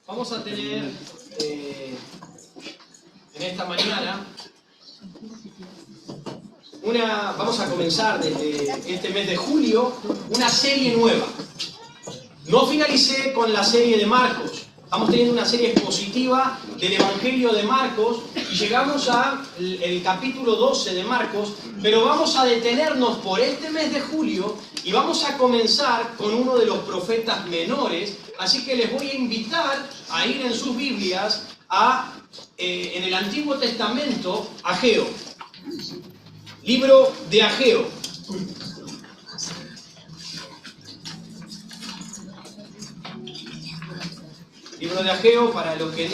Vamos a tener en esta mañana vamos a comenzar desde este mes de julio una serie nueva. No finalicé con la serie de Marcos. Estamos teniendo una serie expositiva del Evangelio de Marcos y llegamos al capítulo 12 de Marcos, pero vamos a detenernos por este mes de julio y vamos a comenzar con uno de los profetas menores. Así que les voy a invitar a ir en sus Biblias en el Antiguo Testamento, Ageo. Libro de Ageo. Libro de Ageo, para los que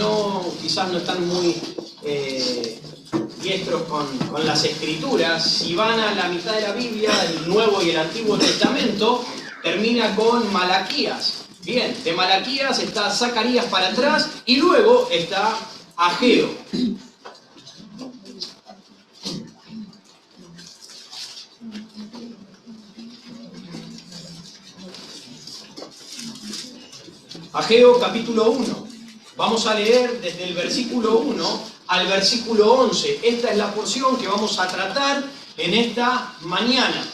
quizás no están muy diestros con las escrituras, si van a la mitad de la Biblia, el Nuevo y el Antiguo Testamento, termina con Malaquías. Bien, de Malaquías está Zacarías para atrás y luego está Ageo. Ageo capítulo 1. Vamos a leer desde el versículo 1 al versículo 11. Esta es la porción que vamos a tratar en esta mañana.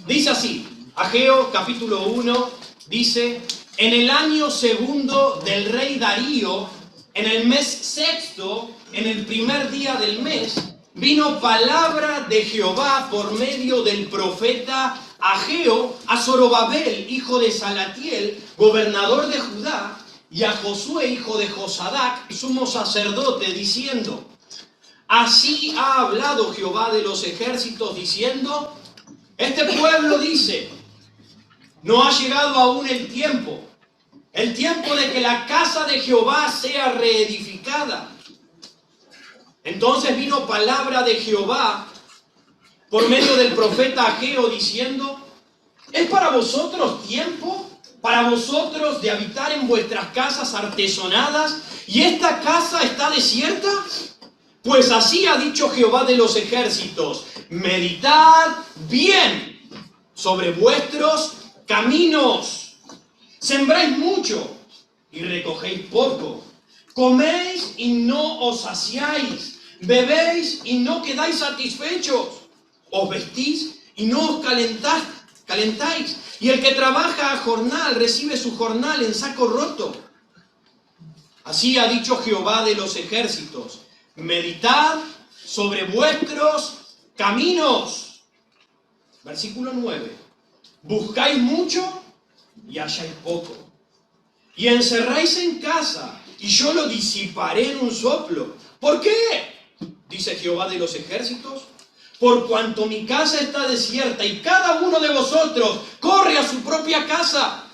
Dice así, Ageo capítulo 1, dice: en el año segundo del rey Darío, en el mes sexto, en el primer día del mes, vino palabra de Jehová por medio del profeta Ageo a Zorobabel, hijo de Salatiel, gobernador de Judá, y a Josué, hijo de Josadac, sumo sacerdote, diciendo: así ha hablado Jehová de los ejércitos, diciendo: este pueblo dice, no ha llegado aún el tiempo de que la casa de Jehová sea reedificada. Entonces vino palabra de Jehová por medio del profeta Ageo diciendo: ¿es para vosotros tiempo, para vosotros de habitar en vuestras casas artesonadas, y esta casa está desierta? Pues así ha dicho Jehová de los ejércitos: meditad bien sobre vuestros caminos. Sembráis mucho y recogéis poco. Coméis y no os saciáis. Bebéis y no quedáis satisfechos. Os vestís y no os calentáis. Y el que trabaja a jornal recibe su jornal en saco roto. Así ha dicho Jehová de los ejércitos: meditad sobre vuestros caminos. Versículo 9. Buscáis mucho y halláis poco. Y encerráis en casa, y yo lo disiparé en un soplo. ¿Por qué? Dice Jehová de los ejércitos: por cuanto mi casa está desierta y cada uno de vosotros corre a su propia casa.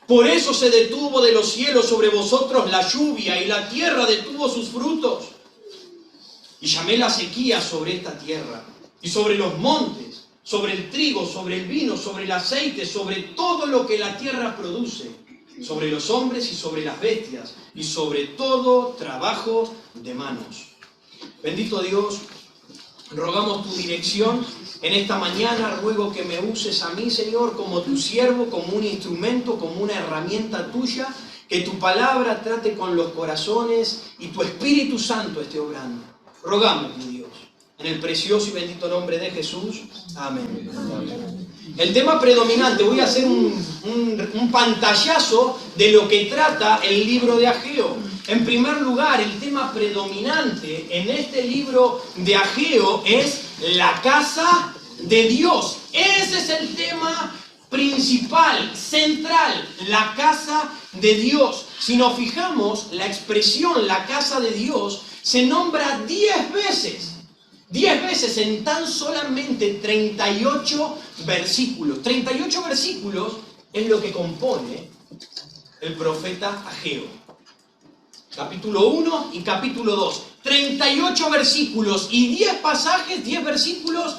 Por eso se detuvo de los cielos sobre vosotros la lluvia, y la tierra detuvo sus frutos. Y llamé la sequía sobre esta tierra, y sobre los montes, sobre el trigo, sobre el vino, sobre el aceite, sobre todo lo que la tierra produce, sobre los hombres y sobre las bestias, y sobre todo trabajo de manos. Bendito Dios, rogamos tu dirección en esta mañana. Ruego que me uses a mí, Señor, como tu siervo, como un instrumento, como una herramienta tuya, que tu palabra trate con los corazones y tu Espíritu Santo esté obrando. Rogamos, mi Dios, en el precioso y bendito nombre de Jesús. Amén. El tema predominante, voy a hacer un pantallazo de lo que trata el libro de Ageo. En primer lugar, el tema predominante en este libro de Ageo es la casa de Dios. Ese es el tema principal, central, la casa de Dios. Si nos fijamos, la expresión la casa de Dios se nombra 10 veces. 10 veces en tan solamente 38 versículos. 38 versículos es lo que compone el profeta Ageo. Capítulo 1 y capítulo 2. 38 versículos y 10 pasajes, 10 versículos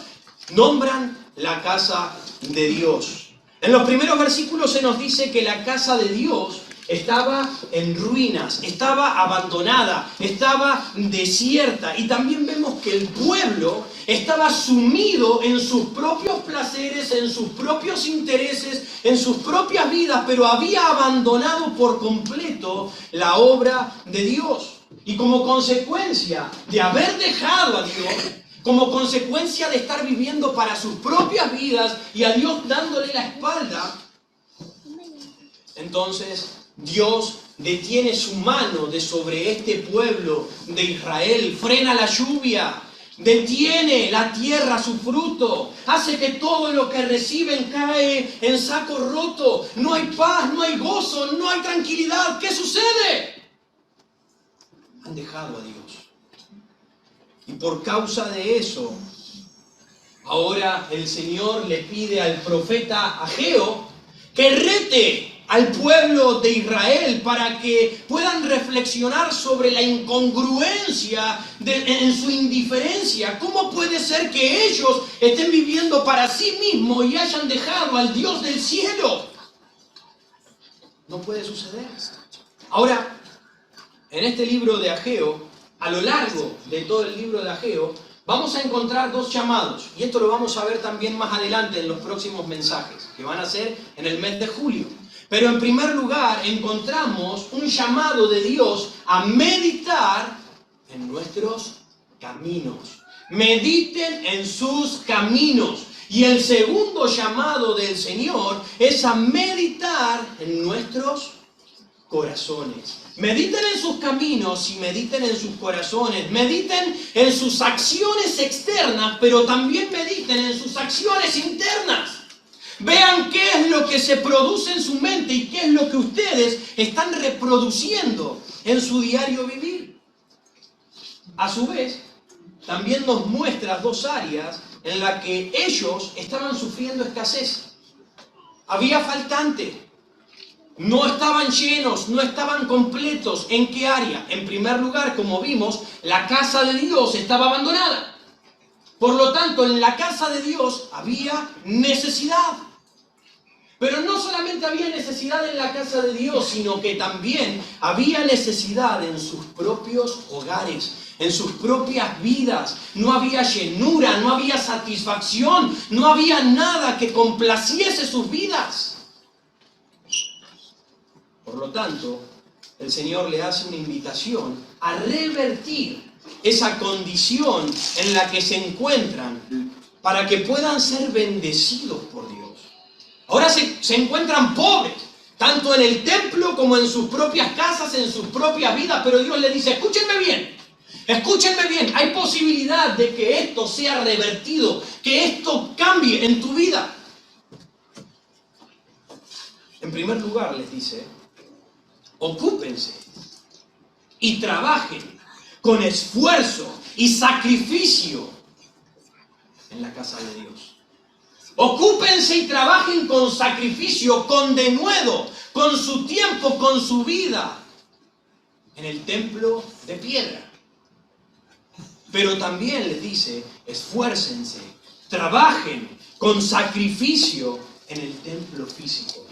nombran la casa de Dios. En los primeros versículos se nos dice que la casa de Dios estaba en ruinas, estaba abandonada, estaba desierta. Y también vemos que el pueblo estaba sumido en sus propios placeres, en sus propios intereses, en sus propias vidas, pero había abandonado por completo la obra de Dios. Y como consecuencia de haber dejado a Dios, como consecuencia de estar viviendo para sus propias vidas y a Dios dándole la espalda, entonces Dios detiene su mano de sobre este pueblo de Israel, frena la lluvia, detiene la tierra su fruto, hace que todo lo que reciben cae en saco roto. No hay paz, no hay gozo, no hay tranquilidad. ¿Qué sucede? Han dejado a Dios. Y por causa de eso, ahora el Señor le pide al profeta Ageo que rete al pueblo de Israel para que puedan reflexionar sobre la incongruencia en su indiferencia. ¿Cómo puede ser que ellos estén viviendo para sí mismos y hayan dejado al Dios del cielo? No puede suceder. Ahora, en este libro de Ageo, a lo largo de todo el libro de Ageo, vamos a encontrar dos llamados. Y esto lo vamos a ver también más adelante en los próximos mensajes, que van a ser en el mes de julio. Pero en primer lugar encontramos un llamado de Dios a meditar en nuestros caminos. Mediten en sus caminos. Y el segundo llamado del Señor es a meditar en nuestros corazones. Mediten en sus caminos y mediten en sus corazones. Mediten en sus acciones externas, pero también mediten en sus acciones internas. Vean qué es lo que se produce en su mente y qué es lo que ustedes están reproduciendo en su diario vivir. A su vez, también nos muestra dos áreas en las que ellos estaban sufriendo escasez. Había faltante. No estaban llenos, no estaban completos. ¿En qué área? En primer lugar, como vimos, la casa de Dios estaba abandonada. Por lo tanto, en la casa de Dios había necesidad. Pero no solamente había necesidad en la casa de Dios, sino que también había necesidad en sus propios hogares, en sus propias vidas. No había llenura, no había satisfacción, no había nada que complaciese sus vidas. Por lo tanto, el Señor le hace una invitación a revertir esa condición en la que se encuentran para que puedan ser bendecidos por Dios. Ahora se encuentran pobres, tanto en el templo como en sus propias casas, en sus propias vidas, pero Dios le dice, escúchenme bien, hay posibilidad de que esto sea revertido, que esto cambie en tu vida. En primer lugar, les dice, ocúpense y trabajen con esfuerzo y sacrificio en la casa de Dios. Ocúpense y trabajen con sacrificio, con denuedo, con su tiempo, con su vida, en el templo de piedra. Pero también les dice, esfuércense, trabajen con sacrificio en el templo físico,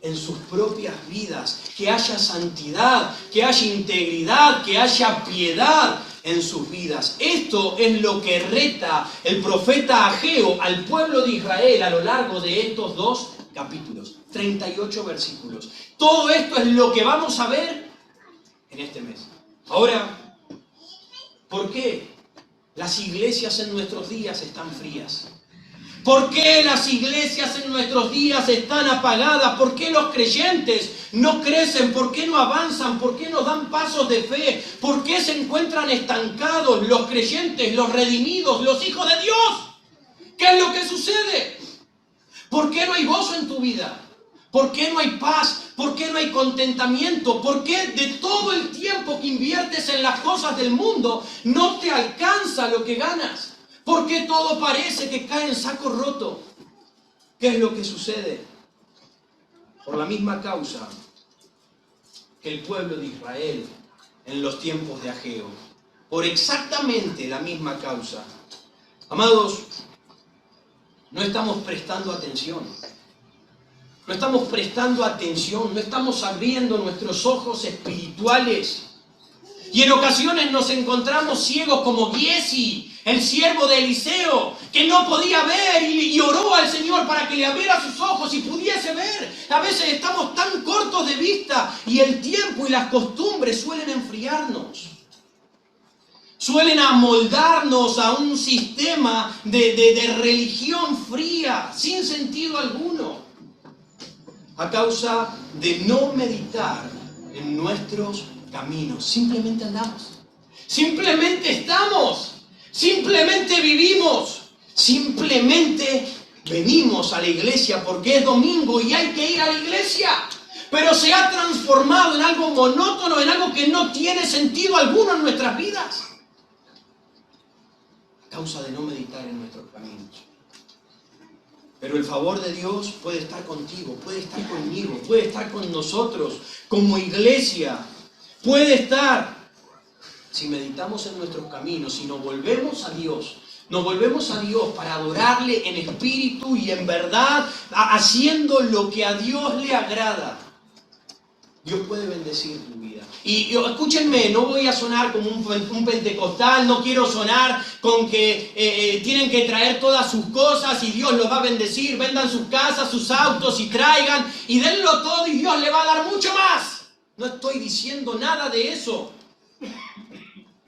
en sus propias vidas, que haya santidad, que haya integridad, que haya piedad en sus vidas. Esto es lo que reta el profeta Ageo al pueblo de Israel a lo largo de estos dos capítulos, 38 versículos. Todo esto es lo que vamos a ver en este mes. Ahora, ¿por qué las iglesias en nuestros días están frías? ¿Por qué las iglesias en nuestros días están apagadas? ¿Por qué los creyentes no crecen? ¿Por qué no avanzan? ¿Por qué no dan pasos de fe? ¿Por qué se encuentran estancados los creyentes, los redimidos, los hijos de Dios? ¿Qué es lo que sucede? ¿Por qué no hay gozo en tu vida? ¿Por qué no hay paz? ¿Por qué no hay contentamiento? ¿Por qué de todo el tiempo que inviertes en las cosas del mundo no te alcanza lo que ganas? ¿Por qué todo parece que cae en saco roto? ¿Qué es lo que sucede? Por la misma causa que el pueblo de Israel en los tiempos de Ageo. Por exactamente la misma causa. Amados, no estamos prestando atención. No estamos prestando atención, no estamos abriendo nuestros ojos espirituales. Y en ocasiones nos encontramos ciegos como Giezi, el siervo de Eliseo, que no podía ver y oró al Señor para que le abriera sus ojos y pudiese ver. A veces estamos tan cortos de vista y el tiempo y las costumbres suelen enfriarnos. Suelen amoldarnos a un sistema de religión fría, sin sentido alguno, a causa de no meditar en nuestros caminos. Simplemente andamos, simplemente estamos, simplemente vivimos, simplemente venimos a la iglesia porque es domingo y hay que ir a la iglesia, pero se ha transformado en algo monótono, en algo que no tiene sentido alguno en nuestras vidas, a causa de no meditar en nuestros caminos. Pero el favor de Dios puede estar contigo, puede estar conmigo, puede estar con nosotros como iglesia. Puede estar si meditamos en nuestros caminos, si nos volvemos a Dios para adorarle en espíritu y en verdad, haciendo lo que a Dios le agrada. Dios puede bendecir tu vida. Y escúchenme, no voy a sonar como un pentecostal, no quiero sonar con que tienen que traer todas sus cosas y Dios los va a bendecir, vendan sus casas, sus autos y traigan y denlo todo y Dios le va a dar mucho más. No estoy diciendo nada de eso.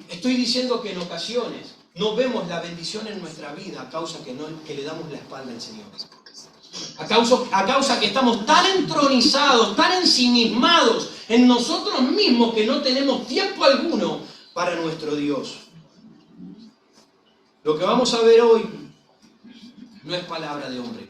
Estoy diciendo que en ocasiones no vemos la bendición en nuestra vida a causa que le damos la espalda al Señor. A causa que estamos tan entronizados, tan ensimismados en nosotros mismos que no tenemos tiempo alguno para nuestro Dios. Lo que vamos a ver hoy no es palabra de hombre.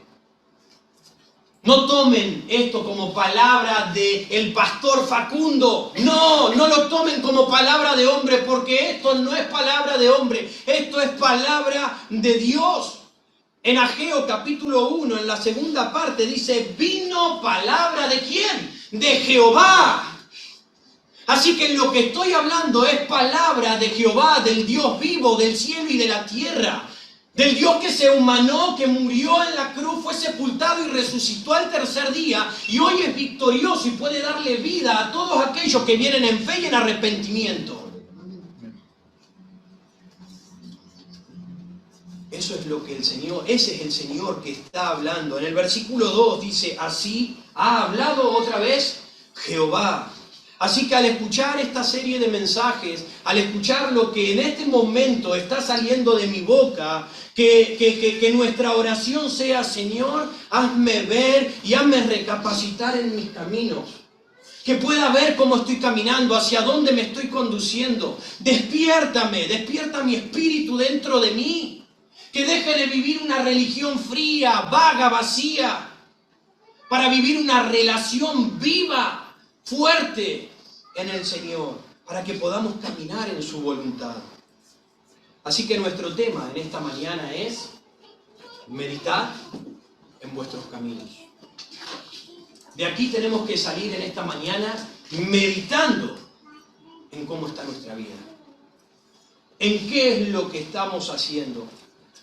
No tomen esto como palabra del pastor Facundo. No lo tomen como palabra de hombre, porque esto no es palabra de hombre. Esto es palabra de Dios. En Ageo capítulo 1, en la segunda parte, dice, vino palabra ¿de quién? De Jehová. Así que lo que estoy hablando es palabra de Jehová, del Dios vivo, del cielo y de la tierra. Del Dios que se humanó, que murió en la cruz, fue sepultado y resucitó al tercer día. Y hoy es victorioso y puede darle vida a todos aquellos que vienen en fe y en arrepentimiento. Eso es lo que el Señor, ese es el Señor que está hablando. En el versículo 2 dice, así ha hablado otra vez Jehová. Así que al escuchar esta serie de mensajes, al escuchar lo que en este momento está saliendo de mi boca, que nuestra oración sea, Señor, hazme ver y hazme recapacitar en mis caminos. Que pueda ver cómo estoy caminando, hacia dónde me estoy conduciendo. Despierta mi espíritu dentro de mí. Que deje de vivir una religión fría, vaga, vacía, para vivir una relación viva, fuerte en el Señor, para que podamos caminar en su voluntad. Así que nuestro tema en esta mañana es meditar en vuestros caminos. De aquí tenemos que salir en esta mañana meditando en cómo está nuestra vida, en qué es lo que estamos haciendo.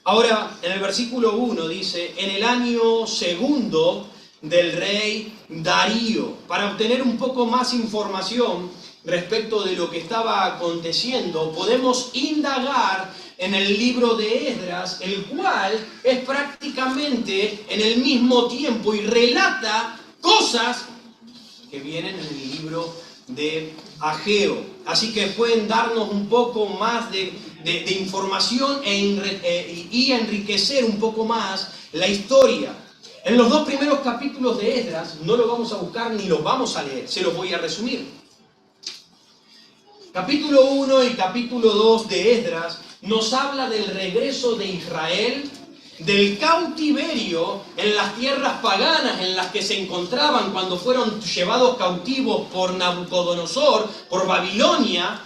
Ahora, en el versículo 1 dice, en el año segundo del rey Darío. Para obtener un poco más información respecto de lo que estaba aconteciendo, podemos indagar en el libro de Esdras, el cual es prácticamente en el mismo tiempo y relata cosas que vienen en el libro de Ageo. Así que pueden darnos un poco más de información y enriquecer un poco más la historia. En los dos primeros capítulos de Esdras no lo vamos a buscar ni los vamos a leer, se los voy a resumir. Capítulo 1 y capítulo 2 de Esdras nos habla del regreso de Israel, del cautiverio en las tierras paganas en las que se encontraban cuando fueron llevados cautivos por Nabucodonosor, por Babilonia.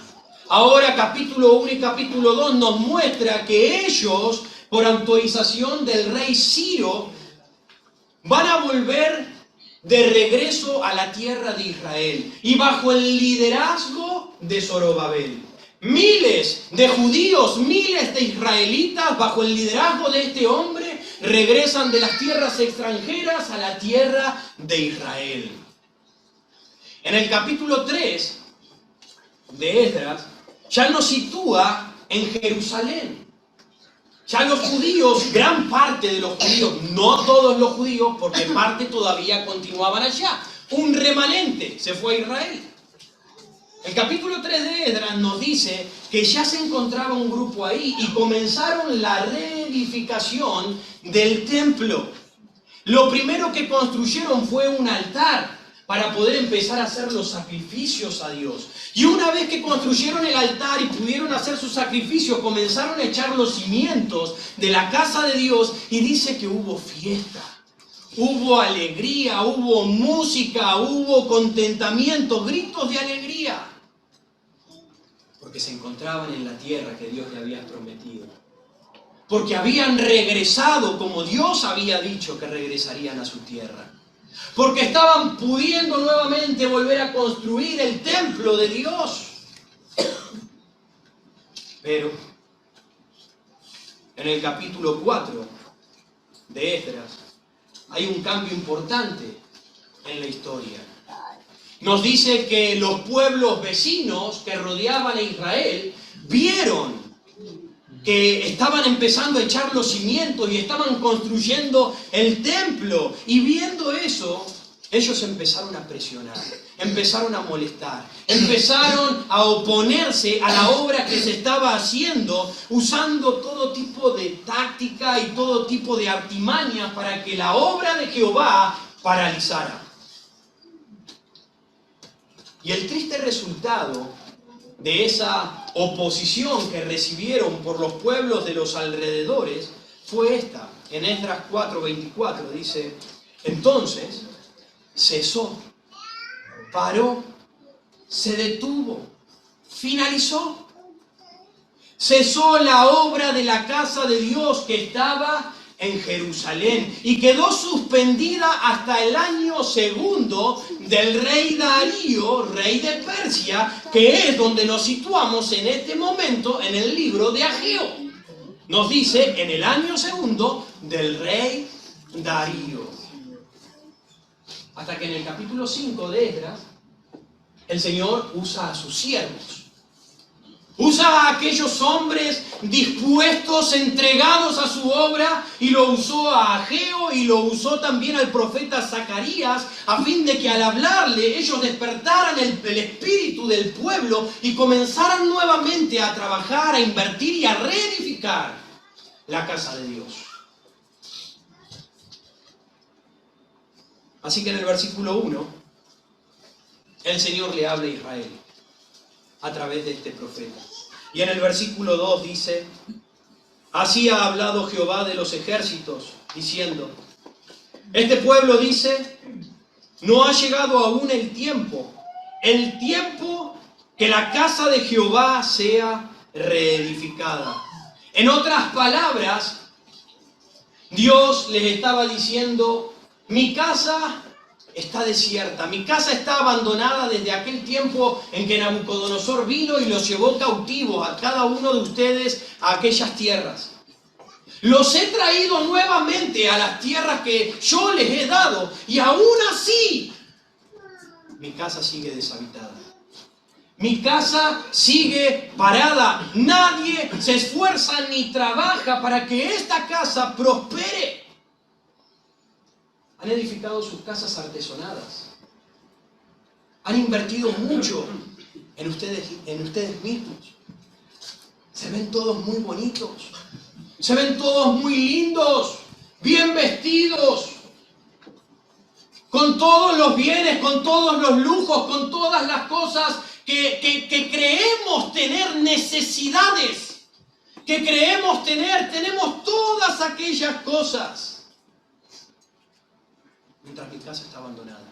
Ahora capítulo 1 y capítulo 2 nos muestra que ellos, por autorización del rey Ciro, van a volver de regreso a la tierra de Israel y bajo el liderazgo de Zorobabel. Miles de judíos, miles de israelitas bajo el liderazgo de este hombre regresan de las tierras extranjeras a la tierra de Israel. En el capítulo 3 de Esdras ya nos sitúa en Jerusalén. Ya los judíos, gran parte de los judíos, no todos los judíos, porque parte todavía continuaban allá. Un remanente se fue a Israel. El capítulo 3 de Esdras nos dice que ya se encontraba un grupo ahí y comenzaron la reedificación del templo. Lo primero que construyeron fue un altar para poder empezar a hacer los sacrificios a Dios. Y una vez que construyeron el altar y pudieron hacer sus sacrificios, comenzaron a echar los cimientos de la casa de Dios y dice que hubo fiesta, hubo alegría, hubo música, hubo contentamiento, gritos de alegría, porque se encontraban en la tierra que Dios le había prometido. Porque habían regresado como Dios había dicho que regresarían a su tierra. Porque estaban pudiendo nuevamente volver a construir el templo de Dios. Pero en el capítulo 4 de Esdras hay un cambio importante en la historia. Nos dice que los pueblos vecinos que rodeaban a Israel vieron que estaban empezando a echar los cimientos y estaban construyendo el templo. Y viendo eso, ellos empezaron a presionar, empezaron a molestar, empezaron a oponerse a la obra que se estaba haciendo, usando todo tipo de táctica y todo tipo de artimañas para que la obra de Jehová paralizara. Y el triste resultado de esa oposición que recibieron por los pueblos de los alrededores fue esta. En Esdras 4:24 dice: entonces cesó, paró, se detuvo, finalizó. Cesó la obra de la casa de Dios que estaba en Jerusalén y quedó suspendida hasta el año segundo del rey Darío, rey de Persia, que es donde nos situamos en este momento en el libro de Ageo. Nos dice en el año segundo del rey Darío. Hasta que en el capítulo 5 de Esdras, el Señor usa a sus siervos. Usa a aquellos hombres dispuestos, entregados a su obra, y lo usó a Ageo y lo usó también al profeta Zacarías, a fin de que al hablarle ellos despertaran el espíritu del pueblo y comenzaran nuevamente a trabajar, a invertir y a reedificar la casa de Dios. Así que en el versículo 1, el Señor le habla a Israel a través de este profeta. Y en el versículo 2 dice: así ha hablado Jehová de los ejércitos, diciendo: este pueblo dice, no ha llegado aún el tiempo que la casa de Jehová sea reedificada. En otras palabras, Dios les estaba diciendo: mi casa está desierta, mi casa está abandonada desde aquel tiempo en que Nabucodonosor vino y los llevó cautivos a cada uno de ustedes a aquellas tierras. Los he traído nuevamente a las tierras que yo les he dado, y aún así mi casa sigue deshabitada. Mi casa sigue parada. Nadie se esfuerza ni trabaja para que esta casa prospere. Han edificado sus casas artesonadas. Han invertido mucho en ustedes mismos. Se ven todos muy bonitos. Se ven todos muy lindos, bien vestidos, con todos los bienes, con todos los lujos, con todas las cosas que creemos tener necesidades, que creemos tener. Tenemos todas aquellas cosas. Mientras mi casa está abandonada.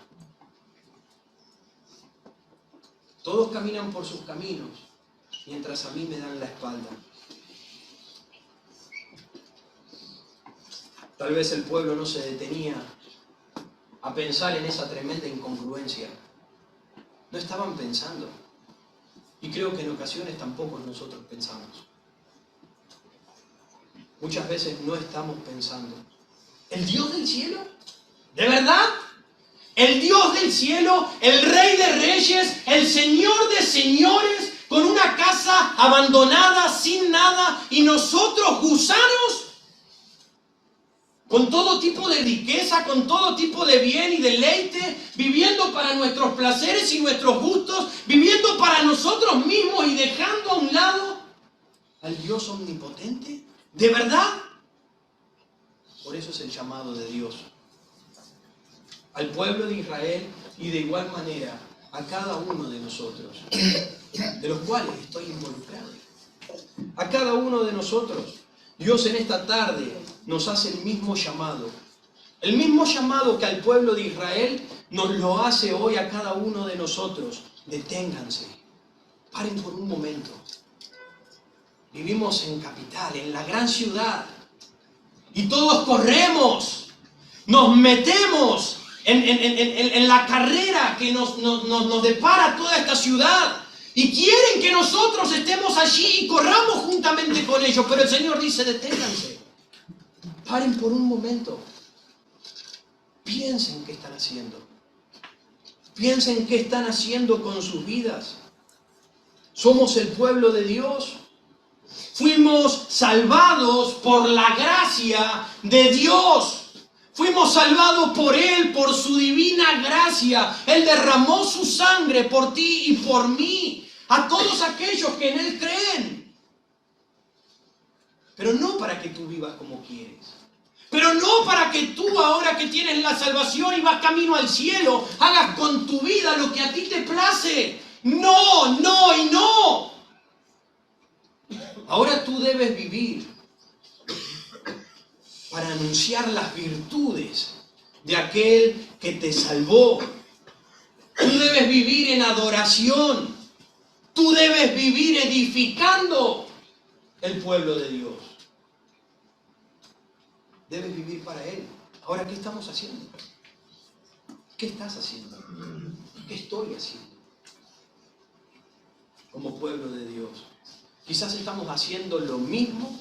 Todos caminan por sus caminos, mientras a mí me dan la espalda. Tal vez el pueblo no se detenía a pensar en esa tremenda incongruencia. No estaban pensando. Y creo que en ocasiones tampoco nosotros pensamos. Muchas veces no estamos pensando. ¿El Dios del cielo? ¿De verdad? El Dios del cielo, el Rey de Reyes, el Señor de Señores, con una casa abandonada, sin nada, y nosotros gusanos, con todo tipo de riqueza, con todo tipo de bien y deleite, viviendo para nuestros placeres y nuestros gustos, viviendo para nosotros mismos y dejando a un lado al Dios omnipotente. ¿De verdad? Por eso es el llamado de Dios al pueblo de Israel y de igual manera a cada uno de nosotros, de los cuales estoy involucrado. A cada uno de nosotros, Dios en esta tarde nos hace el mismo llamado. El mismo llamado que al pueblo de Israel nos lo hace hoy a cada uno de nosotros. Deténganse, paren por un momento. Vivimos en capital, en la gran ciudad, y todos corremos, nos metemos en la carrera que nos depara toda esta ciudad. Y quieren que nosotros estemos allí y corramos juntamente con ellos. Pero el Señor dice, deténganse. Paren por un momento. Piensen qué están haciendo. Piensen qué están haciendo con sus vidas. Somos el pueblo de Dios. Fuimos salvados por la gracia de Dios. Fuimos salvados por Él, por su divina gracia. Él derramó su sangre por ti y por mí, a todos aquellos que en Él creen. Pero no para que tú vivas como quieres. Pero no para que tú, ahora que tienes la salvación y vas camino al cielo, hagas con tu vida lo que a ti te place. No, no y no. Ahora tú debes vivir para anunciar las virtudes de aquel que te salvó. Tú debes vivir en adoración. Tú debes vivir edificando el pueblo de Dios. Debes vivir para Él. Ahora, ¿qué estamos haciendo? ¿Qué estás haciendo? ¿Qué estoy haciendo? Como pueblo de Dios. Quizás estamos haciendo lo mismo,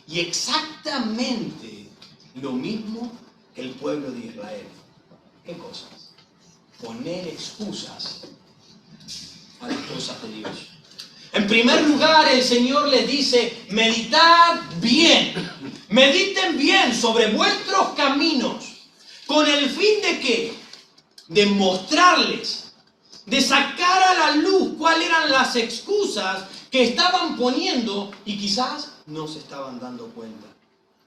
y exactamente lo mismo que el pueblo de Israel. ¿Qué cosas? Poner excusas a las cosas de Dios. En primer lugar, el Señor les dice, meditad bien, mediten bien sobre vuestros caminos, con el fin de ¿qué? De mostrarles, de sacar a la luz cuáles eran las excusas que estaban poniendo y quizás no se estaban dando cuenta.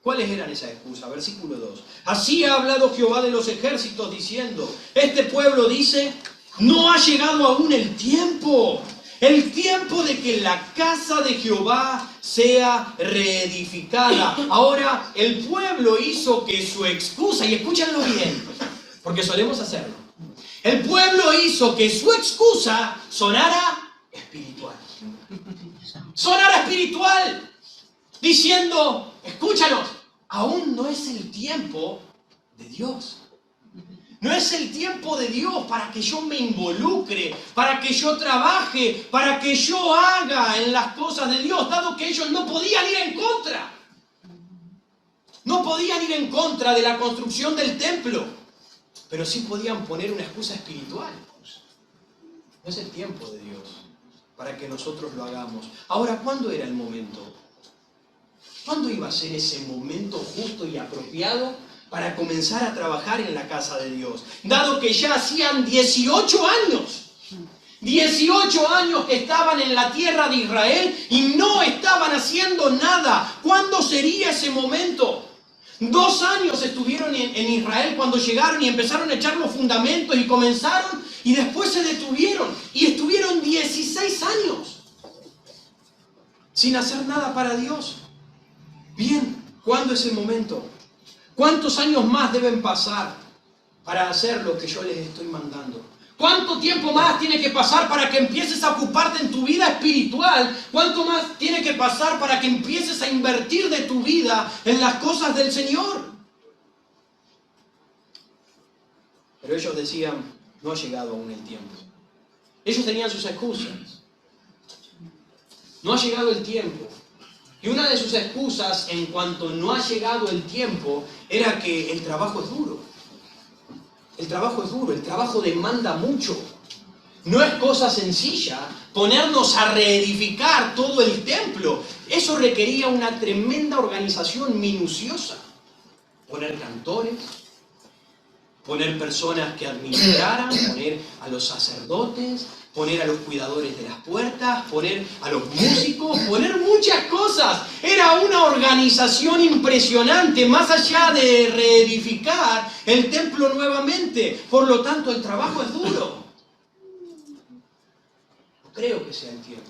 ¿Cuáles eran esas excusas? Versículo 2. Así ha hablado Jehová de los ejércitos diciendo, este pueblo dice, no ha llegado aún el tiempo de que la casa de Jehová sea reedificada. Ahora el pueblo hizo que su excusa, y escúchenlo bien, porque solemos hacerlo, el pueblo hizo que su excusa sonara espiritual. Sonara espiritual, diciendo, escúchanos, aún no es el tiempo de Dios. No es el tiempo de Dios para que yo me involucre, para que yo trabaje, para que yo haga en las cosas de Dios, dado que ellos no podían ir en contra. No podían ir en contra de la construcción del templo, pero sí podían poner una excusa espiritual. No es el tiempo de Dios para que nosotros lo hagamos. Ahora, ¿cuándo era el momento? ¿Cuándo iba a ser ese momento justo y apropiado para comenzar a trabajar en la casa de Dios? Dado que ya hacían 18 años. 18 años que estaban en la tierra de Israel y no estaban haciendo nada. ¿Cuándo sería ese momento? 2 años estuvieron en Israel cuando llegaron y empezaron a echar los fundamentos y comenzaron y después se detuvieron y estuvieron 16 años sin hacer nada para Dios. Bien, ¿cuándo es el momento? ¿Cuántos años más deben pasar para hacer lo que yo les estoy mandando? ¿Cuánto tiempo más tiene que pasar para que empieces a ocuparte en tu vida espiritual? ¿Cuánto más tiene que pasar para que empieces a invertir de tu vida en las cosas del Señor? Pero ellos decían, no ha llegado aún el tiempo. Ellos tenían sus excusas. No ha llegado el tiempo. Y una de sus excusas en cuanto no ha llegado el tiempo era que el trabajo es duro. El trabajo es duro, el trabajo demanda mucho. No es cosa sencilla ponernos a reedificar todo el templo. Eso requería una tremenda organización minuciosa. Poner cantores, poner personas que administraran, poner a los sacerdotes, poner a los cuidadores de las puertas, poner a los músicos, poner muchas cosas. Era una organización impresionante, más allá de reedificar el templo nuevamente. Por lo tanto, el trabajo es duro. No creo que sea el tiempo.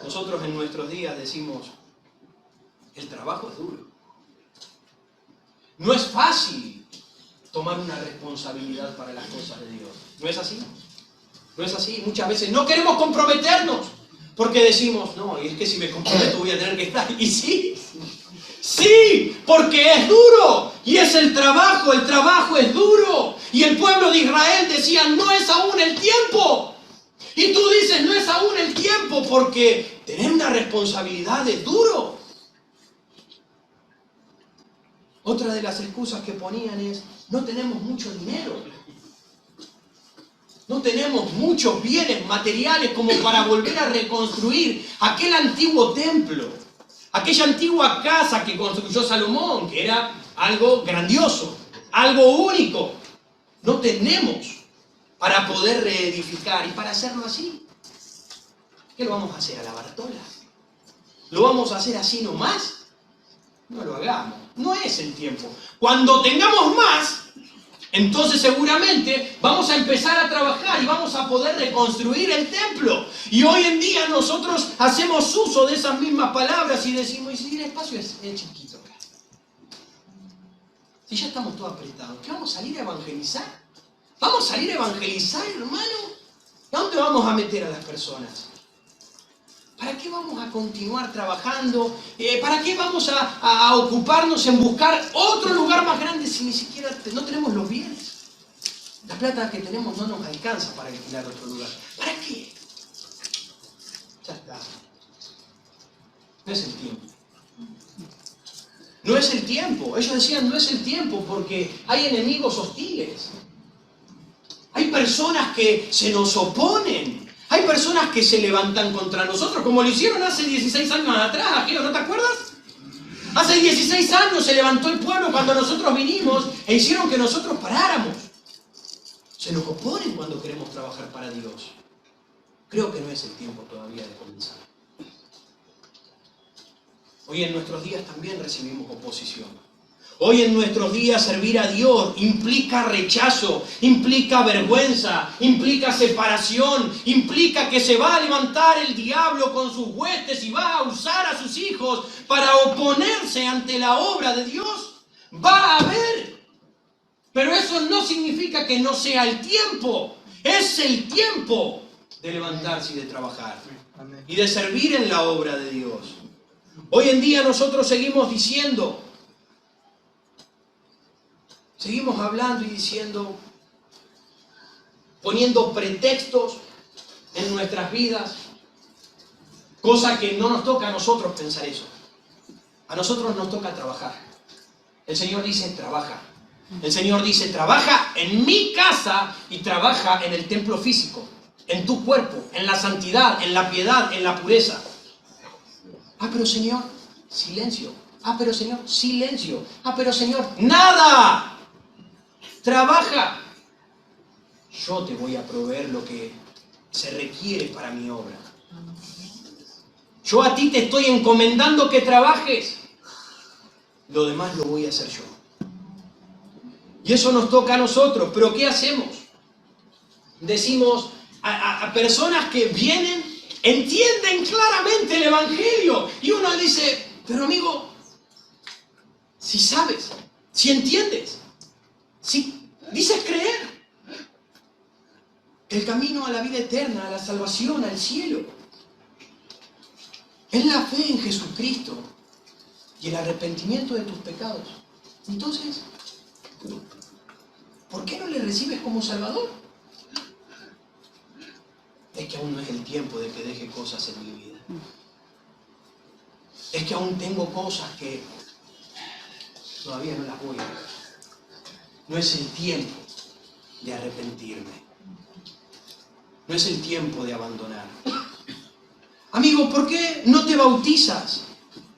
Nosotros en nuestros días decimos, el trabajo es duro. No es fácil tomar una responsabilidad para las cosas de Dios. ¿No es así? ¿No es así? Muchas veces no queremos comprometernos porque decimos, no, y es que si me comprometo voy a tener que estar. Y sí, sí, porque es duro. Y es el trabajo es duro. Y el pueblo de Israel decía, no es aún el tiempo. Y tú dices, no es aún el tiempo porque tener una responsabilidad es duro. Otra de las excusas que ponían es, no tenemos mucho dinero. No tenemos muchos bienes materiales como para volver a reconstruir aquel antiguo templo, aquella antigua casa que construyó Salomón, que era algo grandioso, algo único. No tenemos para poder reedificar. Y para hacerlo así, ¿qué lo vamos a hacer? ¿A la Bartola? ¿Lo vamos a hacer así nomás? No lo hagamos. No es el tiempo. Cuando tengamos más, entonces seguramente vamos a empezar a trabajar y vamos a poder reconstruir el templo. Y hoy en día nosotros hacemos uso de esas mismas palabras y decimos, y si el espacio es chiquito acá. Si ya estamos todos apretados, ¿qué vamos a salir a evangelizar? ¿Vamos a salir a evangelizar, hermano? ¿A dónde vamos a meter a las personas? ¿Para qué vamos a continuar trabajando? ¿Para qué vamos a ocuparnos en buscar otro lugar más grande si ni siquiera no tenemos los bienes? La plata que tenemos no nos alcanza para alquilar otro lugar. ¿Para qué? Ya está. No es el tiempo. No es el tiempo. Ellos decían, no es el tiempo porque hay enemigos hostiles. Hay personas que se nos oponen. Hay personas que se levantan contra nosotros, como lo hicieron hace 16 años atrás. Aquello, ¿no te acuerdas? Hace 16 años se levantó el pueblo cuando nosotros vinimos e hicieron que nosotros paráramos. Se nos oponen cuando queremos trabajar para Dios. Creo que no es el tiempo todavía de comenzar. Hoy en nuestros días también recibimos oposición. Hoy en nuestros días servir a Dios implica rechazo, implica vergüenza, implica separación, implica que se va a levantar el diablo con sus huestes y va a usar a sus hijos para oponerse ante la obra de Dios. Va a haber. Pero eso no significa que no sea el tiempo. Es el tiempo de levantarse y de trabajar y de servir en la obra de Dios. Hoy en día nosotros seguimos diciendo, seguimos hablando y diciendo, poniendo pretextos en nuestras vidas, cosa que no nos toca a nosotros pensar eso. A nosotros nos toca trabajar. El Señor dice, trabaja. El Señor dice, trabaja en mi casa y trabaja en el templo físico, en tu cuerpo, en la santidad, en la piedad, en la pureza. Ah, pero Señor, silencio. Ah, pero Señor, silencio. Ah, pero Señor, nada. Trabaja. Yo te voy a proveer lo que se requiere para mi obra. Yo a ti te estoy encomendando que trabajes. Lo demás lo voy a hacer yo. Y eso nos toca a nosotros. ¿Pero qué hacemos? Decimos a personas que vienen, entienden claramente el Evangelio. Y uno dice, pero amigo, si sabes, si entiendes, si dices creer, el camino a la vida eterna, a la salvación, al cielo, es la fe en Jesucristo y el arrepentimiento de tus pecados. Entonces, ¿por qué no le recibes como Salvador? Es que aún no es el tiempo de que deje cosas en mi vida. es que aún tengo cosas que todavía no las voy a hacer. No es el tiempo de arrepentirme. No es el tiempo de abandonar. Amigo, ¿por qué no te bautizas?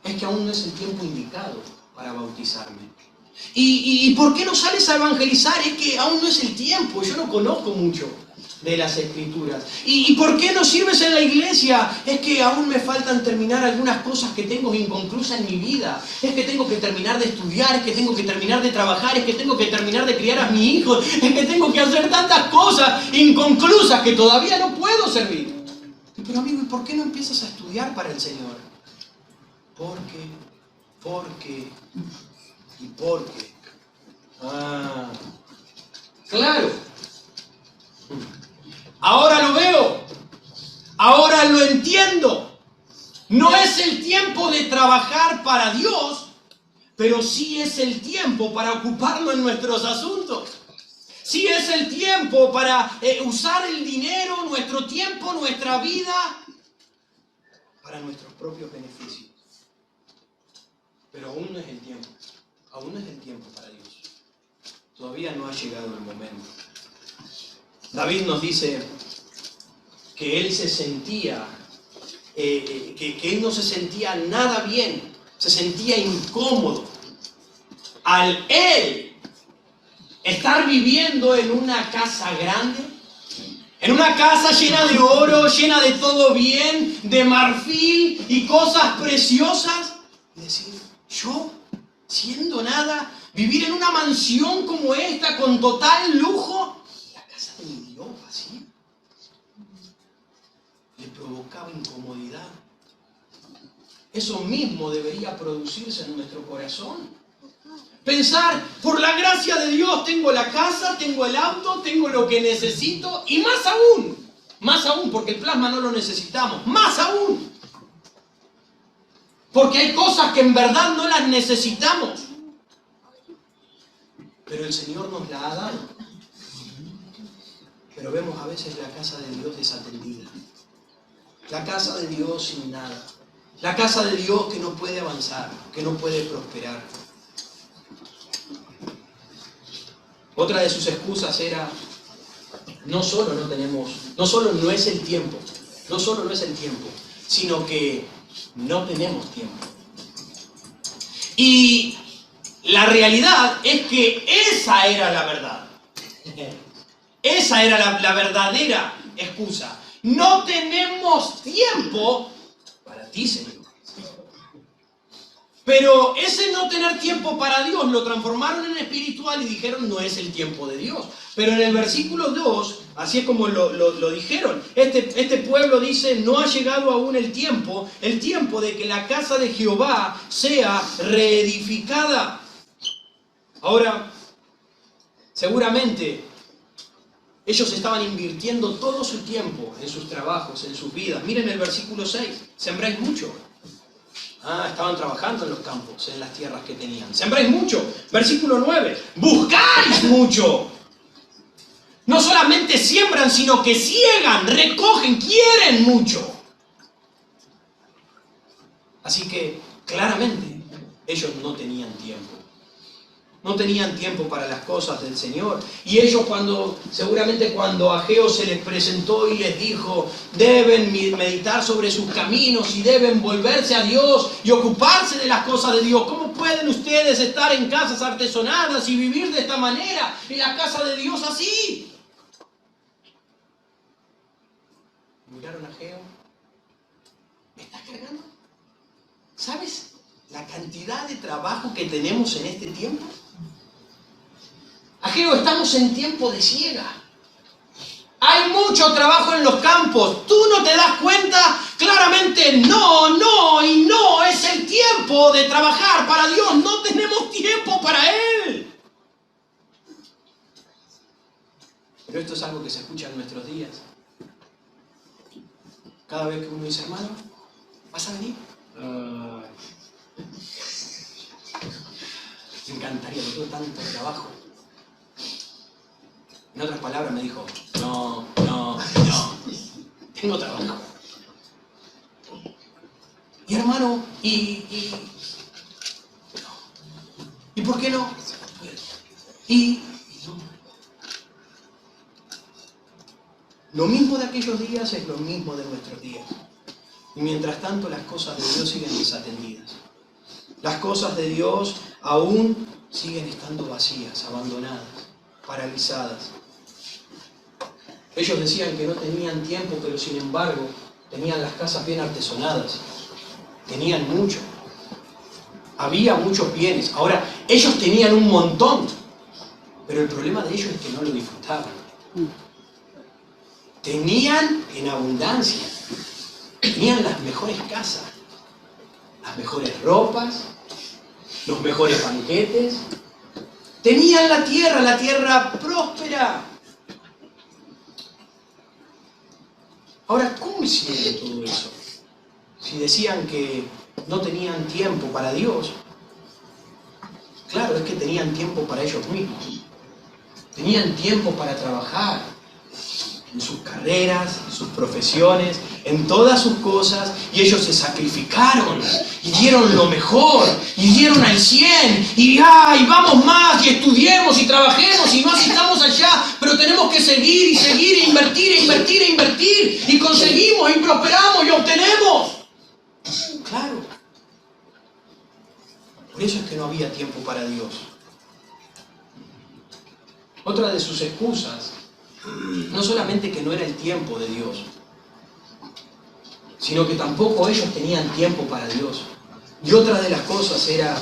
Es que aún no es el tiempo indicado para bautizarme. ¿Y por qué no sales a evangelizar? Es que aún no es el tiempo. Yo no conozco mucho de las Escrituras. ¿Y por qué no sirves en la iglesia? Es que aún me faltan terminar algunas cosas que tengo inconclusas en mi vida. Es que tengo que terminar de estudiar, es que tengo que terminar de trabajar, es que tengo que terminar de criar a mi hijo, es que tengo que hacer tantas cosas inconclusas que todavía no puedo servir. Pero amigo, ¿y por qué no empiezas a estudiar para el Señor? Porque. Claro. Ahora lo veo. Ahora lo entiendo. No es el tiempo de trabajar para Dios, pero sí es el tiempo para ocuparlo en nuestros asuntos. Sí es el tiempo para usar el dinero, nuestro tiempo, nuestra vida, para nuestros propios beneficios. Pero aún no es el tiempo. Aún no es el tiempo para Dios. Todavía no ha llegado el momento. David nos dice que él se sentía, que él no se sentía nada bien, se sentía incómodo al él estar viviendo en una casa grande, en una casa llena de oro, llena de todo bien, de marfil y cosas preciosas, y decir, yo, siendo nada, vivir en una mansión como esta, con total lujo, la casa de mi Dios vacía, le provocaba incomodidad. Eso mismo debería producirse en nuestro corazón. Pensar, por la gracia de Dios tengo la casa, tengo el auto, tengo lo que necesito, y más aún, porque el plasma no lo necesitamos, más aún, porque hay cosas que en verdad no las necesitamos, pero el Señor nos la ha dado. Pero vemos a veces la casa de Dios desatendida, la casa de Dios sin nada, la casa de Dios que no puede avanzar, que no puede prosperar. Otra de sus excusas era, no solo no es el tiempo, sino que no tenemos tiempo. Y la realidad es que esa era la verdad. Esa era la verdadera excusa. No tenemos tiempo para ti, Señor. Pero ese no tener tiempo para Dios lo transformaron en espiritual y dijeron no es el tiempo de Dios. Pero en el versículo 2, así es como lo dijeron, este pueblo dice no ha llegado aún el tiempo de que la casa de Jehová sea reedificada. Ahora, seguramente ellos estaban invirtiendo todo su tiempo en sus trabajos, en sus vidas. Miren el versículo 6, sembráis mucho. Estaban trabajando en los campos, en las tierras que tenían. Sembráis mucho. Versículo 9. Buscáis mucho. No solamente siembran, sino que ciegan, recogen, quieren mucho. Así que, claramente, ellos no tenían tiempo. No tenían tiempo para las cosas del Señor. Y ellos seguramente cuando Ageo se les presentó y les dijo, deben meditar sobre sus caminos y deben volverse a Dios y ocuparse de las cosas de Dios. ¿Cómo pueden ustedes estar en casas artesonadas y vivir de esta manera en la casa de Dios así? Miraron a Ageo. ¿Me estás cargando? ¿Sabes la cantidad de trabajo que tenemos en este tiempo? Ageo, estamos en tiempo de siega. Hay mucho trabajo en los campos. ¿Tú no te das cuenta? Claramente no es el tiempo de trabajar para Dios. No tenemos tiempo para Él. Pero esto es algo que se escucha en nuestros días. Cada vez que uno dice, hermano, ¿vas a venir? Me encantaría, no tengo tanto trabajo. En otras palabras me dijo, no, tengo trabajo. Y hermano, ¿y por qué no? Y lo mismo de aquellos días es lo mismo de nuestros días. Y mientras tanto las cosas de Dios siguen desatendidas. Las cosas de Dios aún siguen estando vacías, abandonadas, paralizadas. Ellos decían que no tenían tiempo, pero sin embargo tenían las casas bien artesonadas. Tenían mucho. Había muchos bienes. Ahora, ellos tenían un montón, pero el problema de ellos es que no lo disfrutaban. Tenían en abundancia. Tenían las mejores casas, las mejores ropas, los mejores banquetes. Tenían la tierra próspera. Ahora, ¿cómo hicieron todo eso? Si decían que no tenían tiempo para Dios. Claro, es que tenían tiempo para ellos mismos. Tenían tiempo para trabajar en sus carreras, en sus profesiones, en todas sus cosas, y ellos se sacrificaron y dieron lo mejor y dieron al 100 y vamos más y estudiemos y trabajemos y no asistamos allá, pero tenemos que seguir e invertir y conseguimos y prosperamos y obtenemos. Claro. Por eso es que no había tiempo para Dios. Otra de sus excusas, no solamente que no era el tiempo de Dios, sino que tampoco ellos tenían tiempo para Dios. Y otra de las cosas era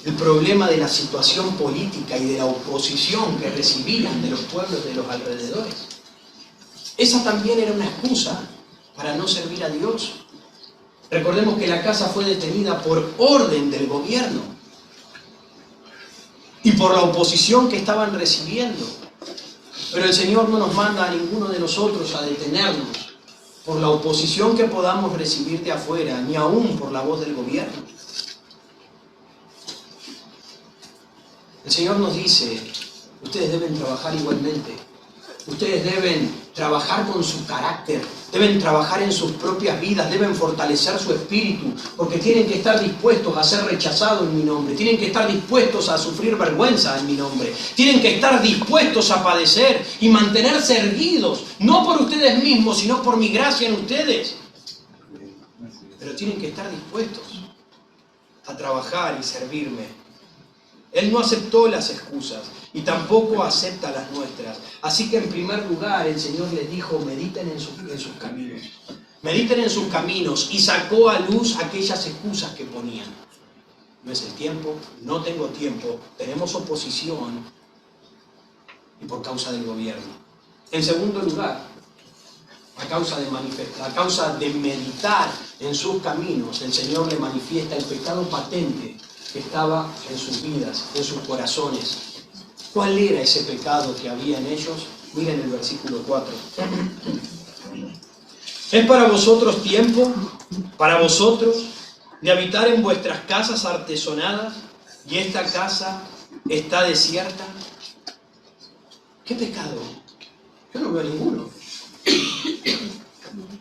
el problema de la situación política y de la oposición que recibían de los pueblos de los alrededores. Esa también era una excusa para no servir a Dios. Recordemos que la casa fue detenida por orden del gobierno y por la oposición que estaban recibiendo. Pero el Señor no nos manda a ninguno de nosotros a detenernos por la oposición que podamos recibir de afuera, ni aún por la voz del gobierno. El Señor nos dice, ustedes deben trabajar igualmente. Ustedes deben trabajar con su carácter, deben trabajar en sus propias vidas, deben fortalecer su espíritu, porque tienen que estar dispuestos a ser rechazados en mi nombre, tienen que estar dispuestos a sufrir vergüenza en mi nombre, tienen que estar dispuestos a padecer y mantenerse erguidos, no por ustedes mismos, sino por mi gracia en ustedes. Pero tienen que estar dispuestos a trabajar y servirme. Él no aceptó las excusas y tampoco acepta las nuestras. Así que en primer lugar el Señor les dijo, mediten en sus caminos. Mediten en sus caminos, y sacó a luz aquellas excusas que ponían. No es el tiempo, no tengo tiempo, tenemos oposición y por causa del gobierno. En segundo lugar, a causa de meditar en sus caminos, el Señor le manifiesta el pecado patente que estaba en sus vidas, en sus corazones. ¿Cuál era ese pecado que había en ellos? Miren el versículo 4. ¿Es para vosotros tiempo, para vosotros, de habitar en vuestras casas artesonadas y esta casa está desierta? ¿Qué pecado? Yo no veo ninguno.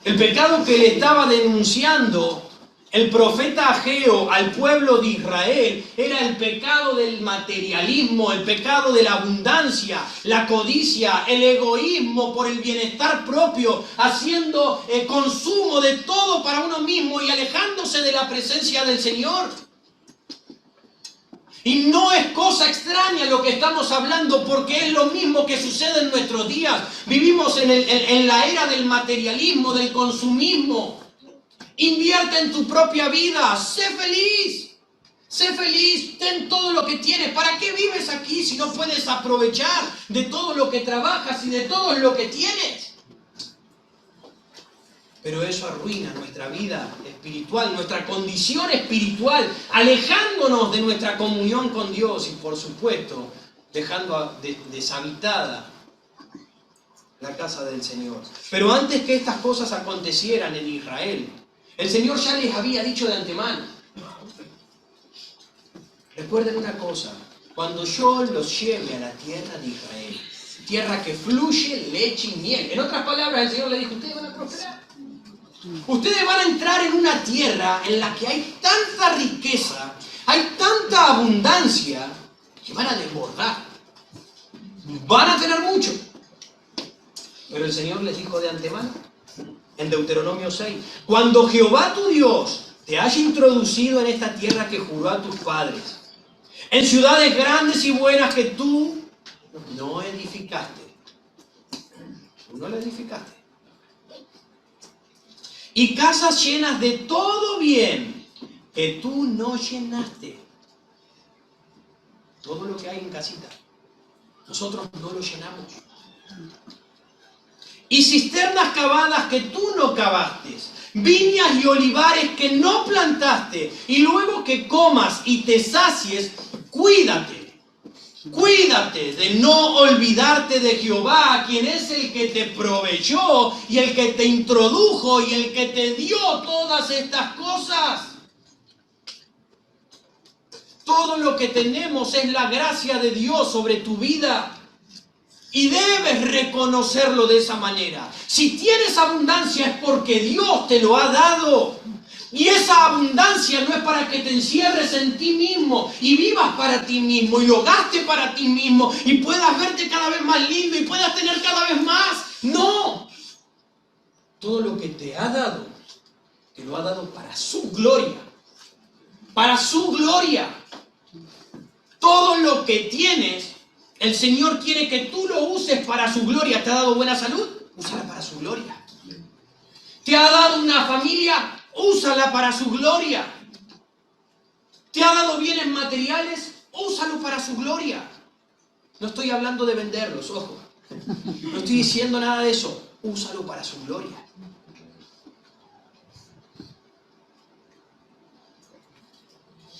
El pecado que le estaba denunciando el profeta Ageo al pueblo de Israel era el pecado del materialismo, el pecado de la abundancia, la codicia, el egoísmo por el bienestar propio, haciendo consumo de todo para uno mismo y alejándose de la presencia del Señor. Y no es cosa extraña lo que estamos hablando, porque es lo mismo que sucede en nuestros días. Vivimos en la era del materialismo, del consumismo. Invierte en tu propia vida, sé feliz, ten todo lo que tienes. ¿Para qué vives aquí si no puedes aprovechar de todo lo que trabajas y de todo lo que tienes? Pero eso arruina nuestra vida espiritual, nuestra condición espiritual, alejándonos de nuestra comunión con Dios y, por supuesto, dejando deshabitada la casa del Señor. Pero antes que estas cosas acontecieran en Israel, el Señor ya les había dicho de antemano. Recuerden una cosa, cuando yo los lleve a la tierra de Israel, tierra que fluye leche y miel. En otras palabras, el Señor le dijo, ustedes van a prosperar. Ustedes van a entrar en una tierra en la que hay tanta riqueza, hay tanta abundancia, que van a desbordar. Van a tener mucho. Pero el Señor les dijo de antemano, en Deuteronomio 6, cuando Jehová tu Dios te haya introducido en esta tierra que juró a tus padres, en ciudades grandes y buenas que tú no edificaste. Tú no la edificaste. Y casas llenas de todo bien que tú no llenaste. Todo lo que hay en casita, nosotros no lo llenamos. Y cisternas cavadas que tú no cavaste, viñas y olivares que no plantaste, y luego que comas y te sacies, cuídate de no olvidarte de Jehová, quien es el que te proveyó y el que te introdujo y el que te dio todas estas cosas. Todo lo que tenemos es la gracia de Dios sobre tu vida. Y debes reconocerlo de esa manera. Si tienes abundancia es porque Dios te lo ha dado. Y esa abundancia no es para que te encierres en ti mismo y vivas para ti mismo y lo gastes para ti mismo y puedas verte cada vez más lindo y puedas tener cada vez más. No. Todo lo que te ha dado, te lo ha dado para su gloria. Para su gloria. Todo lo que tienes, el Señor quiere que tú lo uses para su gloria. ¿Te ha dado buena salud? Úsala para su gloria. ¿Te ha dado una familia? Úsala para su gloria. ¿Te ha dado bienes materiales? Úsalo para su gloria. No estoy hablando de venderlos, ojo. No estoy diciendo nada de eso. Úsalo para su gloria.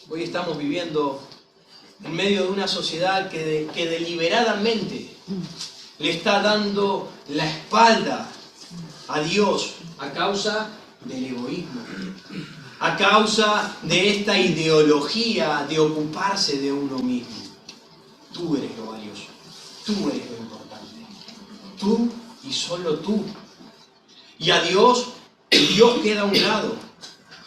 Hoy estamos viviendo en medio de una sociedad que deliberadamente le está dando la espalda a Dios a causa del egoísmo, a causa de esta ideología de ocuparse de uno mismo. Tú eres lo valioso, tú eres lo importante, tú y solo tú. Y a Dios queda a un lado.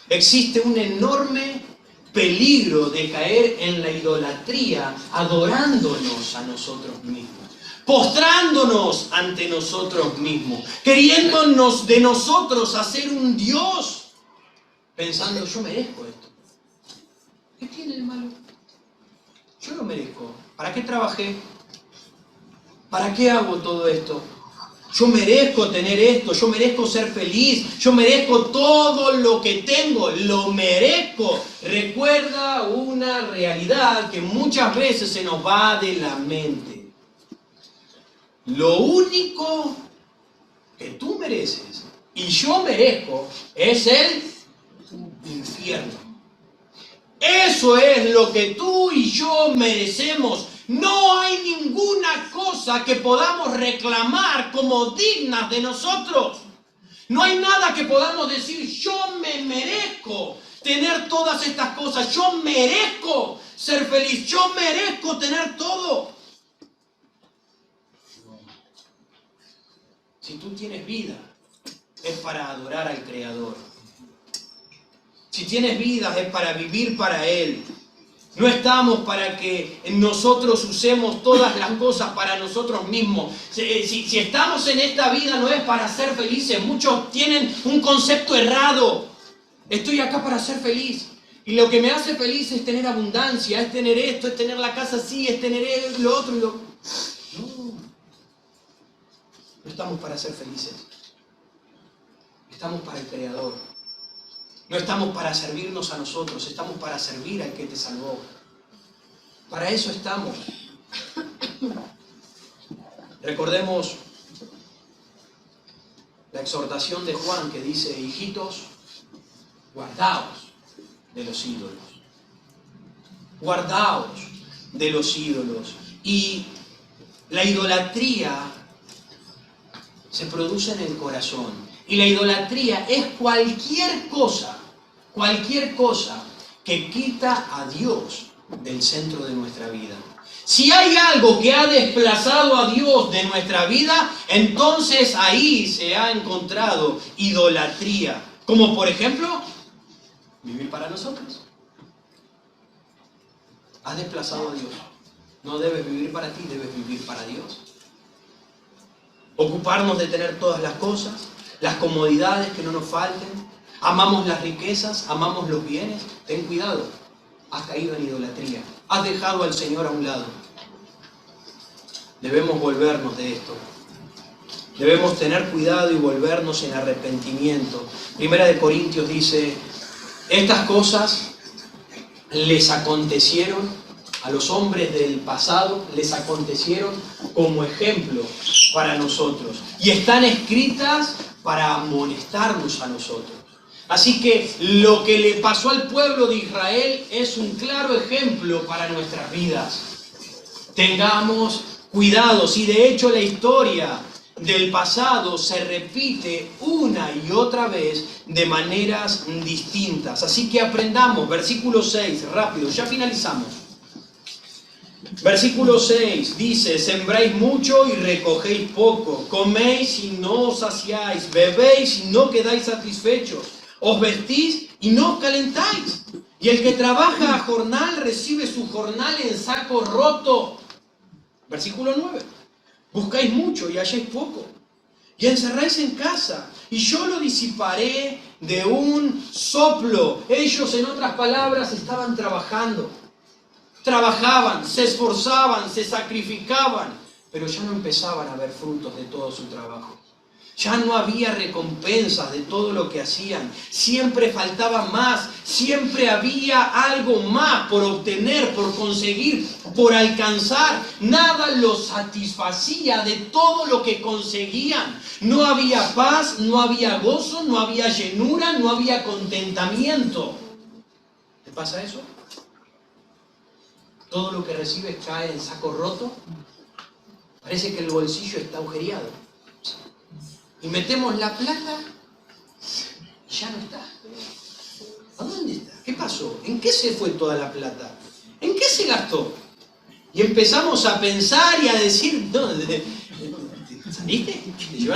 Existe un enorme peligro de caer en la idolatría adorándonos a nosotros mismos, postrándonos ante nosotros mismos, queriéndonos de nosotros hacer un Dios, pensando yo merezco esto. ¿Qué tiene de malo? Yo lo merezco. ¿Para qué trabajé? ¿Para qué hago todo esto? Yo merezco tener esto, yo merezco ser feliz, yo merezco todo lo que tengo, lo merezco. Recuerda una realidad que muchas veces se nos va de la mente. Lo único que tú mereces y yo merezco es el infierno. Eso es lo que tú y yo merecemos. No hay ninguna cosa que podamos reclamar como dignas de nosotros. No hay nada que podamos decir, yo me merezco tener todas estas cosas, yo merezco ser feliz, yo merezco tener todo. Si tú tienes vida, es para adorar al Creador. Si tienes vida, es para vivir para Él. No estamos para que nosotros usemos todas las cosas para nosotros mismos. Si estamos en esta vida no es para ser felices. Muchos tienen un concepto errado. Estoy acá para ser feliz. Y lo que me hace feliz es tener abundancia, es tener esto, es tener la casa así, es tener lo otro. No estamos para ser felices. Estamos para el Creador. No estamos para servirnos a nosotros, estamos para servir al que te salvó. Para eso estamos. Recordemos la exhortación de Juan que dice, hijitos, guardaos de los ídolos. Guardaos de los ídolos. Y la idolatría se produce en el corazón. Y la idolatría es cualquier cosa que quita a Dios del centro de nuestra vida. Si hay algo que ha desplazado a Dios de nuestra vida, entonces ahí se ha encontrado idolatría. Como por ejemplo, vivir para nosotros. Has desplazado a Dios. No debes vivir para ti, debes vivir para Dios. Ocuparnos de tener todas las cosas, las comodidades que no nos falten. Amamos las riquezas, amamos los bienes. Ten cuidado, has caído en idolatría. Has dejado al Señor a un lado. Debemos volvernos de esto. Debemos tener cuidado y volvernos en arrepentimiento. Primera de Corintios dice, estas cosas les acontecieron a los hombres del pasado, les acontecieron como ejemplo para nosotros. Y están escritas para amonestarnos a nosotros. Así que lo que le pasó al pueblo de Israel es un claro ejemplo para nuestras vidas. Tengamos cuidado, si de hecho la historia del pasado se repite una y otra vez de maneras distintas. Así que aprendamos, versículo 6, rápido, ya finalizamos. Versículo 6 dice, sembráis mucho y recogéis poco, coméis y no os saciáis, bebéis y no quedáis satisfechos, os vestís y no os calentáis. Y el que trabaja a jornal recibe su jornal en saco roto. Versículo 9. Buscáis mucho y halláis poco. Y encerráis en casa, y yo lo disiparé de un soplo. Ellos, en otras palabras, estaban trabajando. Trabajaban, se esforzaban, se sacrificaban, pero ya no empezaban a ver frutos de todo su trabajo. Ya no había recompensas de todo lo que hacían. Siempre faltaba más. Siempre había algo más por obtener, por conseguir, por alcanzar. Nada los satisfacía de todo lo que conseguían. No había paz, no había gozo, no había llenura, no había contentamiento. ¿Te pasa eso? Todo lo que recibes cae en saco roto. Parece que el bolsillo está agujereado. Y metemos la plata y ya no está. ¿A dónde está? ¿Qué pasó? ¿En qué se fue toda la plata? ¿En qué se gastó? Y empezamos a pensar y a decir, no, ¿saliste? ¿Saliste a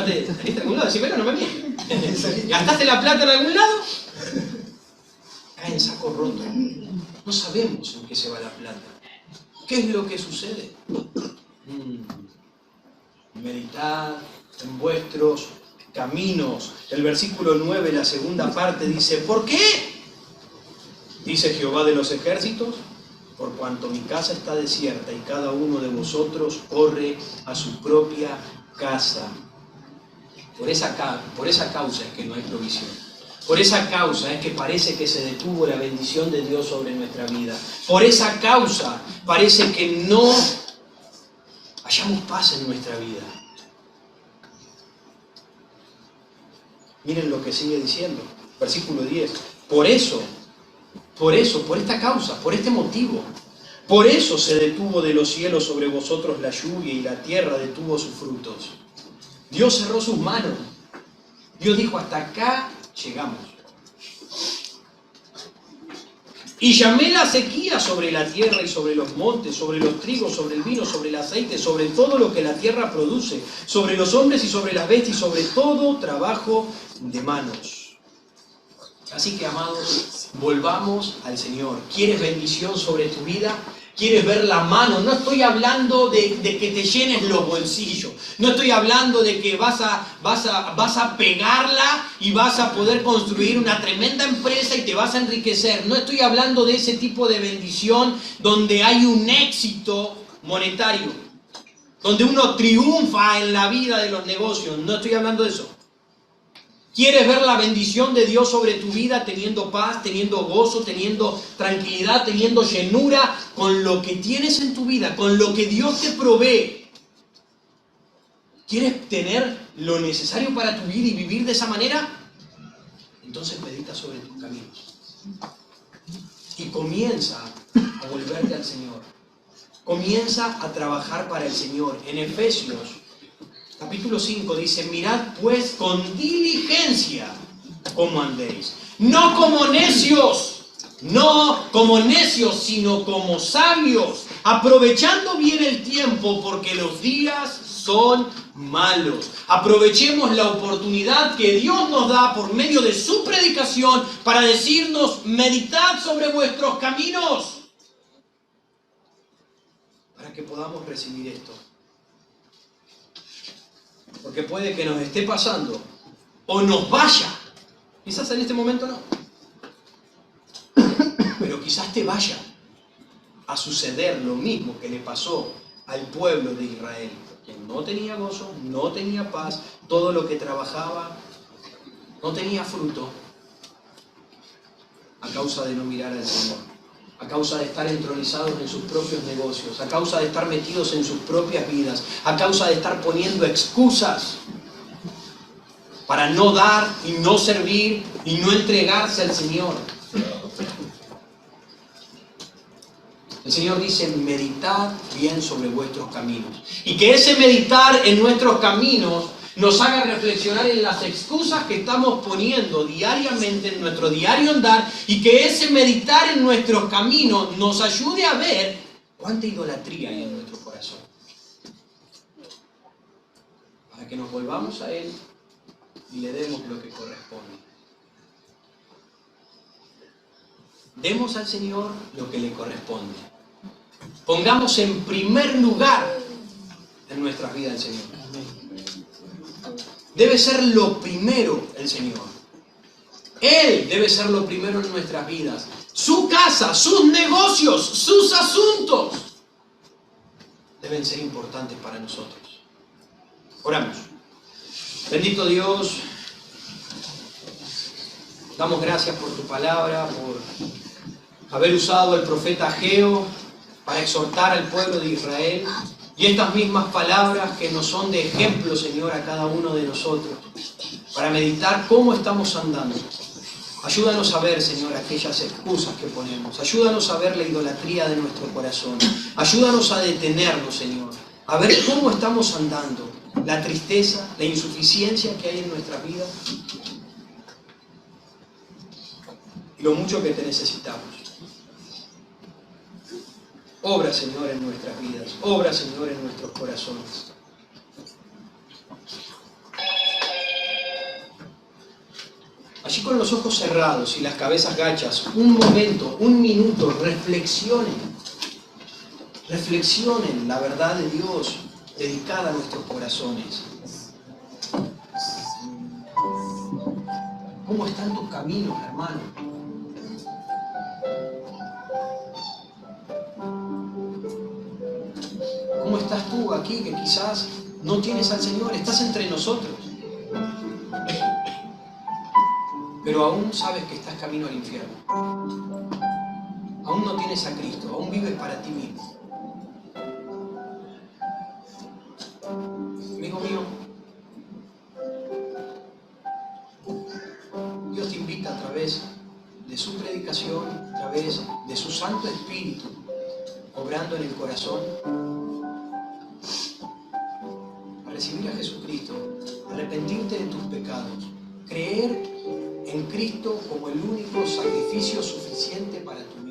algún lado? Decime, no me mientes. ¿Gastaste la plata en algún lado? Cae en saco roto. No sabemos en qué se va la plata. ¿Qué es lo que sucede? Meditad en vuestros caminos. El versículo 9, la segunda parte, dice, ¿por qué? Dice Jehová de los ejércitos, por cuanto mi casa está desierta y cada uno de vosotros corre a su propia casa. Por esa causa es que no hay provisión. Por esa causa es que parece que se detuvo la bendición de Dios sobre nuestra vida. Por esa causa parece que no hallamos paz en nuestra vida. Miren lo que sigue diciendo, versículo 10. Por esta causa, por este motivo, por eso se detuvo de los cielos sobre vosotros la lluvia y la tierra detuvo sus frutos. Dios cerró sus manos. Dios dijo, hasta acá llegamos. Y llamé la sequía sobre la tierra y sobre los montes, sobre los trigos, sobre el vino, sobre el aceite, sobre todo lo que la tierra produce, sobre los hombres y sobre las bestias y sobre todo trabajo de manos. Así que, amados, volvamos al Señor. ¿Quieres bendición sobre tu vida? ¿Quieres ver la mano? No estoy hablando de que te llenes los bolsillos. No estoy hablando de que vas a pegarla y vas a poder construir una tremenda empresa y te vas a enriquecer. No estoy hablando de ese tipo de bendición donde hay un éxito monetario, donde uno triunfa en la vida de los negocios. No estoy hablando de eso. ¿Quieres ver la bendición de Dios sobre tu vida teniendo paz, teniendo gozo, teniendo tranquilidad, teniendo llenura con lo que tienes en tu vida, con lo que Dios te provee? ¿Quieres tener lo necesario para tu vida y vivir de esa manera? Entonces medita sobre tus caminos. Y comienza a volverte al Señor. Comienza a trabajar para el Señor. En Efesios capítulo 5 dice, mirad pues con diligencia cómo andéis. No como necios, sino como sabios, aprovechando bien el tiempo porque los días son malos. Aprovechemos la oportunidad que Dios nos da por medio de su predicación para decirnos: meditad sobre vuestros caminos, para que podamos recibir esto. Porque puede que nos esté pasando o nos vaya. Quizás en este momento no. Pero quizás te vaya a suceder lo mismo que le pasó al pueblo de Israel, que no tenía gozo, no tenía paz, todo lo que trabajaba no tenía fruto a causa de no mirar al Señor, a causa de estar entronizados en sus propios negocios, a causa de estar metidos en sus propias vidas, a causa de estar poniendo excusas para no dar y no servir y no entregarse al Señor. El Señor dice: meditad bien sobre vuestros caminos. Y que ese meditar en nuestros caminos nos haga reflexionar en las excusas que estamos poniendo diariamente en nuestro diario andar, y que ese meditar en nuestros caminos nos ayude a ver cuánta idolatría hay en nuestro corazón. Para que nos volvamos a Él y le demos lo que corresponde. Demos al Señor lo que le corresponde. Pongamos en primer lugar en nuestras vidas al Señor. Debe ser lo primero el Señor. Él debe ser lo primero en nuestras vidas. Su casa, sus negocios, sus asuntos deben ser importantes para nosotros. Oramos. Bendito Dios, damos gracias por tu palabra, por haber usado al profeta Ageo para exhortar al pueblo de Israel, y estas mismas palabras que nos son de ejemplo, Señor, a cada uno de nosotros, para meditar cómo estamos andando. Ayúdanos a ver, Señor, aquellas excusas que ponemos. Ayúdanos a ver la idolatría de nuestro corazón. Ayúdanos a detenernos, Señor, a ver cómo estamos andando, la tristeza, la insuficiencia que hay en nuestras vidas y lo mucho que te necesitamos. Obra, Señor, en nuestras vidas. Obra, Señor, en nuestros corazones. Allí con los ojos cerrados y las cabezas gachas, un momento, un minuto, reflexionen. Reflexionen la verdad de Dios dedicada a nuestros corazones. ¿Cómo están tus caminos, hermano? ¿Cómo estás tú aquí que quizás no tienes al Señor? Estás entre nosotros, pero aún sabes que estás camino al infierno. Aún no tienes a Cristo, aún vives para ti mismo. Amigo mío, Dios te invita a través de su predicación, a través de su Santo Espíritu, obrando en el corazón, a recibir a Jesucristo, arrepentirte de tus pecados, creer en Cristo como el único sacrificio suficiente para tu vida.